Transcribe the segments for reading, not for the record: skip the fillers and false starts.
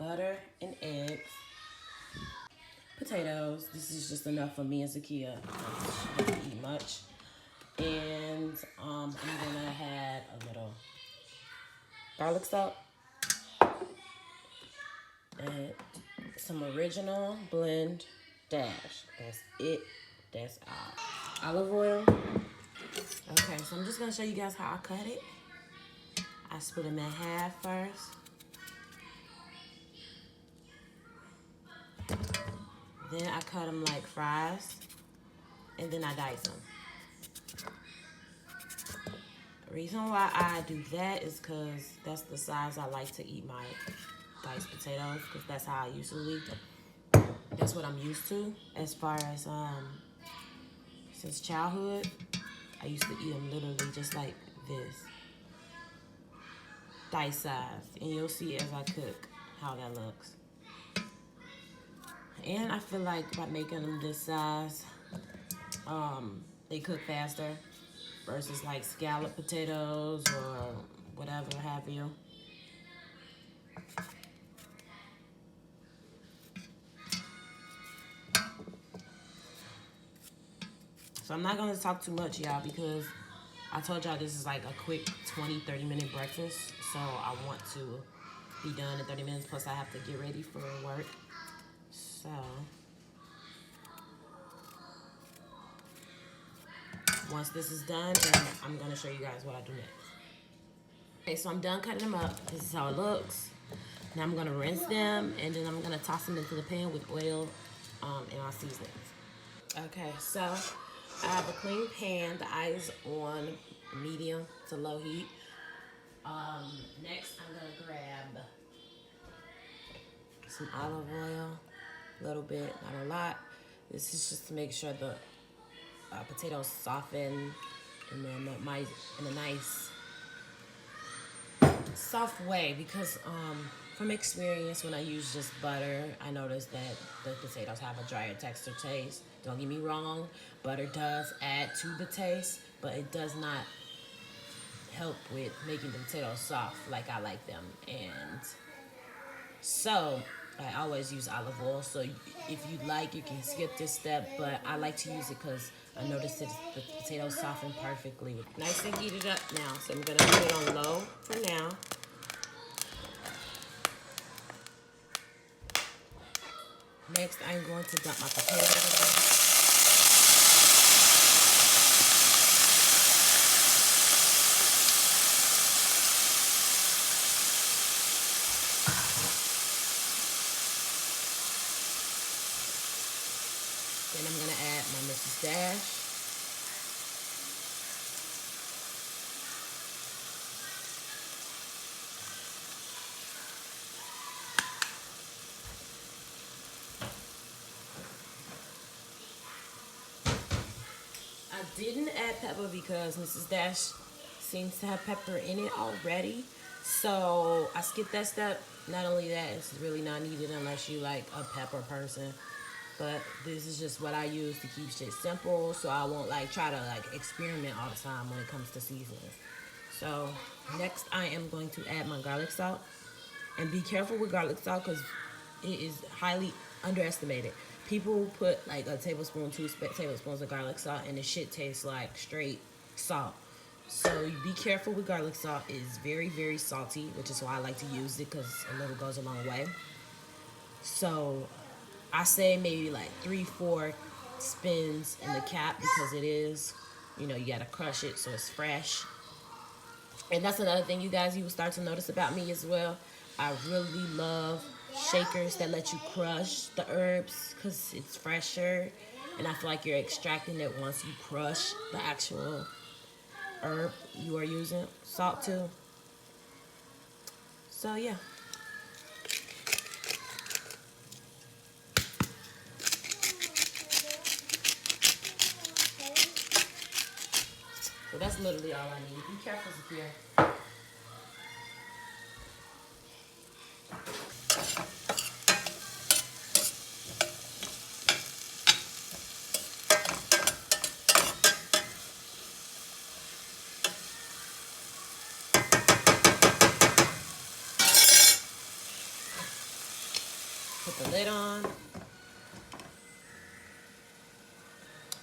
butter and eggs, potatoes. This is just enough for me and Zakia. She doesn't eat much. And I'm gonna add a little garlic salt and some original blend dash. That's it. That's all. Olive oil. Okay, so I'm just gonna show you guys how I cut it. I split them in half first. Then I cut them like fries. And then I dice them. The reason why I do that is because that's the size I like to eat my diced potatoes, because that's how I usually, that's what I'm used to as far as, since childhood, I used to eat them literally just like this. Dice size. And you'll see as I cook how that looks. And I feel like by making them this size, they cook faster versus like scalloped potatoes or whatever have you. So I'm not gonna talk too much, y'all, because I told y'all this is like a quick 20-30 minute breakfast. So I want to be done in 30 minutes, plus I have to get ready for work. So once this is done, then I'm gonna show you guys what I do next. Okay, so I'm done cutting them up. This is how it looks. Now I'm gonna rinse them, and then I'm gonna toss them into the pan with oil and our seasonings. Okay, so I have a clean pan. The eyes on medium to low heat. Next, I'm gonna grab some olive oil, a little bit, not a lot. This is just to make sure the potatoes soften and then in a nice soft way, because from experience, when I use just butter, I noticed that the potatoes have a drier texture taste. Don't get me wrong, butter does add to the taste, but it does not help with making the potatoes soft like I like them. And so I always use olive oil. So if you like, you can skip this step, but I like to use it because I noticed that the potatoes soften perfectly. Nice and heated up now. So I'm gonna put it on low for now. Next, I'm going to dump my potatoes. Then I'm gonna add my Mrs. Dash. I didn't add pepper because Mrs. Dash seems to have pepper in it already. So I skipped that step. Not only that, it's really not needed unless you like a pepper person. But this is just what I use to keep shit simple, so I won't like try to like experiment all the time when it comes to seasoning. So next I am going to add my garlic salt. And be careful with garlic salt because it is highly underestimated. People put like a tablespoon, 2 tablespoons of garlic salt, and the shit tastes like straight salt. So be careful with garlic salt. It is very, very salty, which is why I like to use it, because a little goes a long way. So I say maybe like 3-4 spins in the cap, because it is, you know, you gotta crush it so it's fresh. And that's another thing, you guys, you will start to notice about me as well. I really love shakers that let you crush the herbs because it's fresher, and I feel like you're extracting it once you crush the actual herb you are using salt to. So yeah. So that's literally all I need. Be careful, Sophia.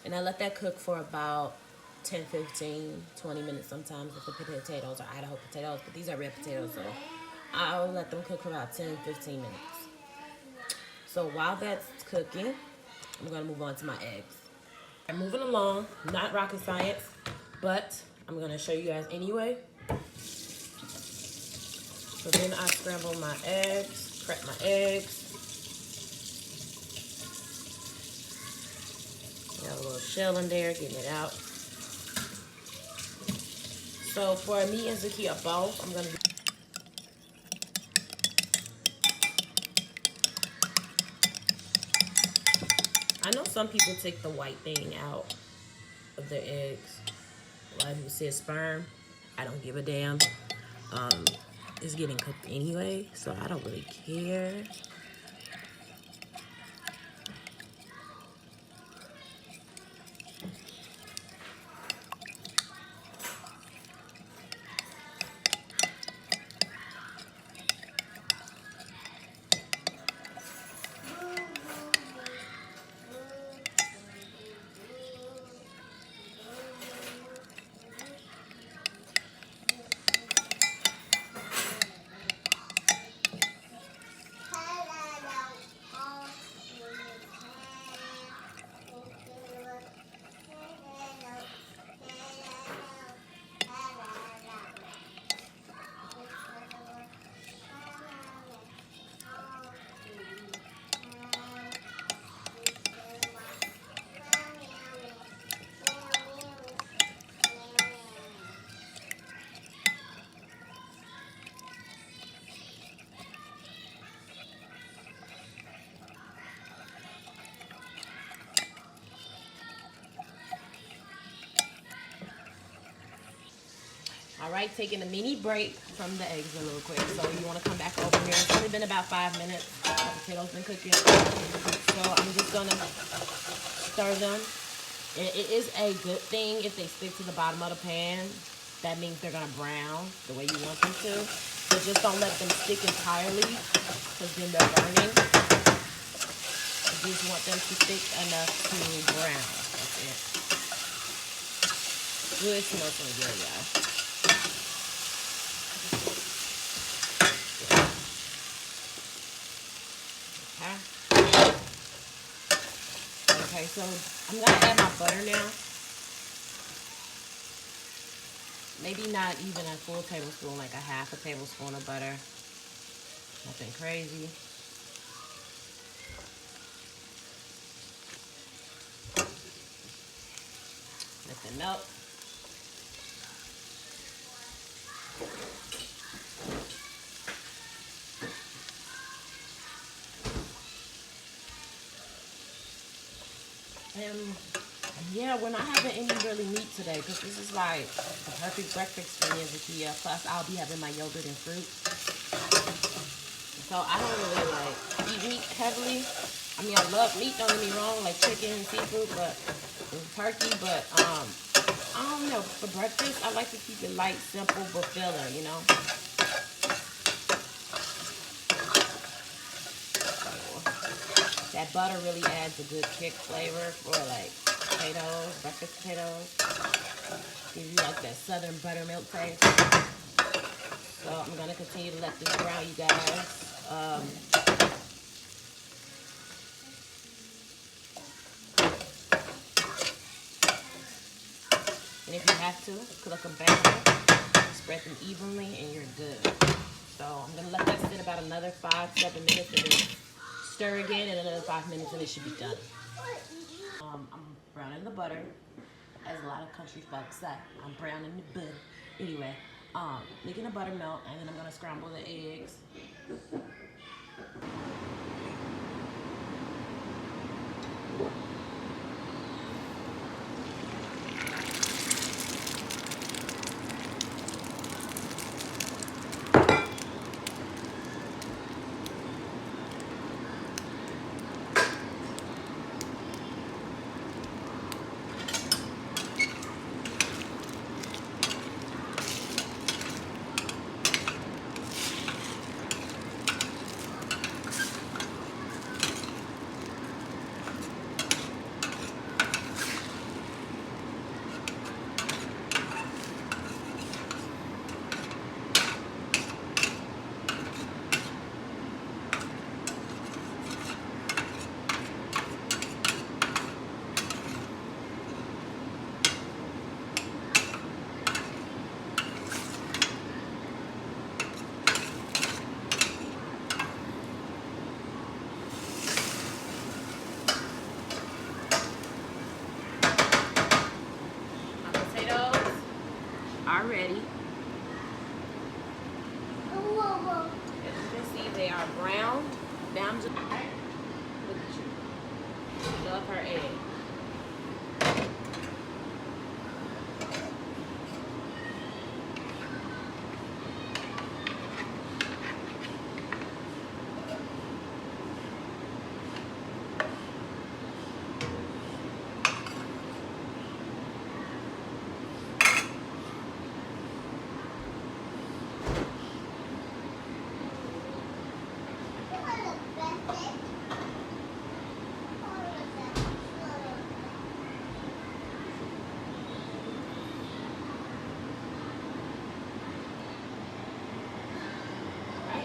And I let that cook for about 10, 15, 20 minutes sometimes if the potatoes are Idaho potatoes. But these are red potatoes, so I'll let them cook for about 10, 15 minutes. So while that's cooking, I'm going to move on to my eggs. I'm moving along, not rocket science, but I'm going to show you guys anyway. So then I scramble my eggs, crack my eggs. Got a little shell in there, getting it out. So for me and Zakia both, I'm going to do. I know some people take the white thing out of their eggs. A lot of people say sperm. I don't give a damn. It's getting cooked anyway, so I don't really care. All right, taking a mini break from the eggs a little quick. So you want to come back over here. It's only been about 5 minutes. The potatoes been cooking. So I'm just going to stir them. It is a good thing if they stick to the bottom of the pan. That means they're going to brown the way you want them to. But just don't let them stick entirely because then they're burning. You just want them to stick enough to brown. That's it. Ooh, it smells so good, y'all. Okay, so I'm going to add my butter now. Maybe not even a full tablespoon, like a half a tablespoon of butter. Nothing crazy. Let them melt. Yeah, we're not having any really meat today because this is like the perfect breakfast for me and Zakia. Plus, I'll be having my yogurt and fruit. So I don't really like eat meat heavily. I mean, I love meat, don't get me wrong, like chicken and seafood, but and turkey. But I don't know. For breakfast, I like to keep it light, simple, but filling, you know. That butter really adds a good kick flavor for like potatoes, breakfast potatoes. Gives you like that southern buttermilk taste. So I'm gonna continue to let this brown, you guys. And if you have to, cook them back, spread them evenly, and you're good. So I'm gonna let that sit about another 5-7 minutes and then stir again in another 5 minutes and it should be done. I'm browning the butter, as a lot of country folks say. I'm browning the butter. Anyway, making the butter melt, and then I'm gonna scramble the eggs. already. As you can see, they are brown. Now I'm just, look at you. Love her egg.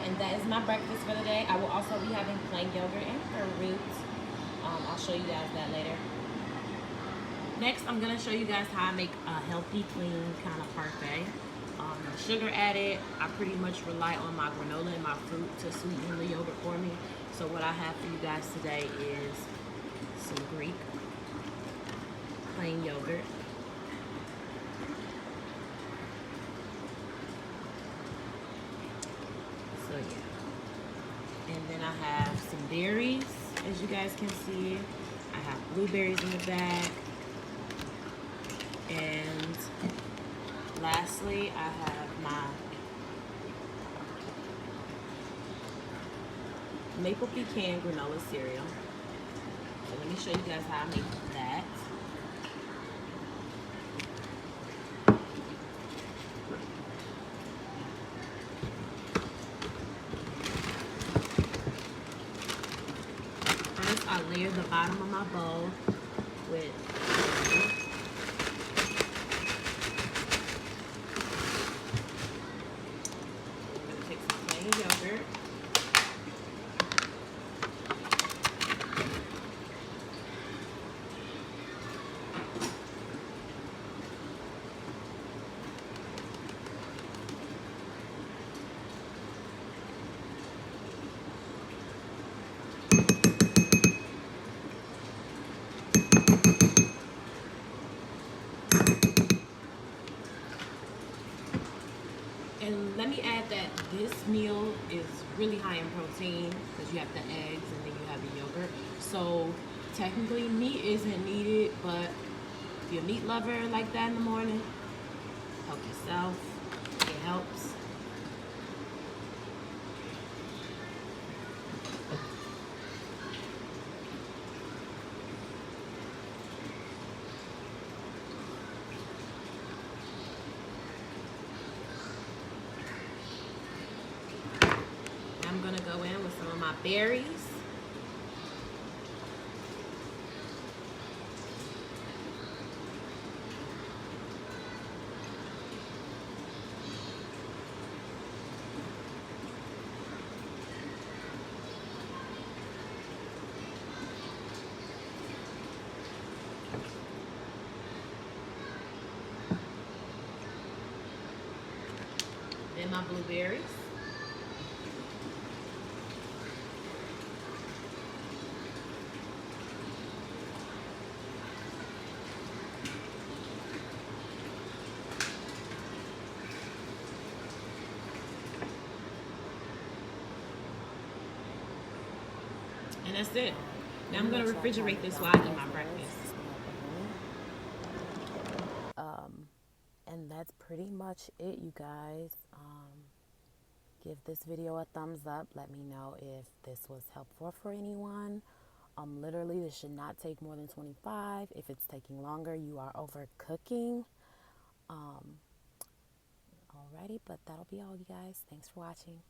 And that is my breakfast for the day. I will also be having plain yogurt and fruit. I'll show you guys that later. Next, I'm gonna show you guys how I make a healthy, clean kind of parfait. No sugar added. I pretty much rely on my granola and my fruit to sweeten the yogurt for me. So what I have for you guys today is some Greek plain yogurt. So yeah. And then I have some berries, as you guys can see. I have blueberries in the bag. And lastly, I have my maple pecan granola cereal. So let me show you guys how I make that. First, I layer the bottom of my bowl with yogurt. And let me add that this meal is really high in protein because you have the eggs and then you have the yogurt. So technically meat isn't needed, but if you're a meat lover like that in the morning, help yourself. It helps. I'm gonna go in with some of my berries. Then my blueberries. And that's it. Now I'm going to refrigerate this while I eat my breakfast. And that's pretty much it, you guys. Give this video a thumbs up. Let me know if this was helpful for anyone. Literally, this should not take more than 25. If it's taking longer, you are overcooking. Alrighty, but that'll be all, you guys. Thanks for watching.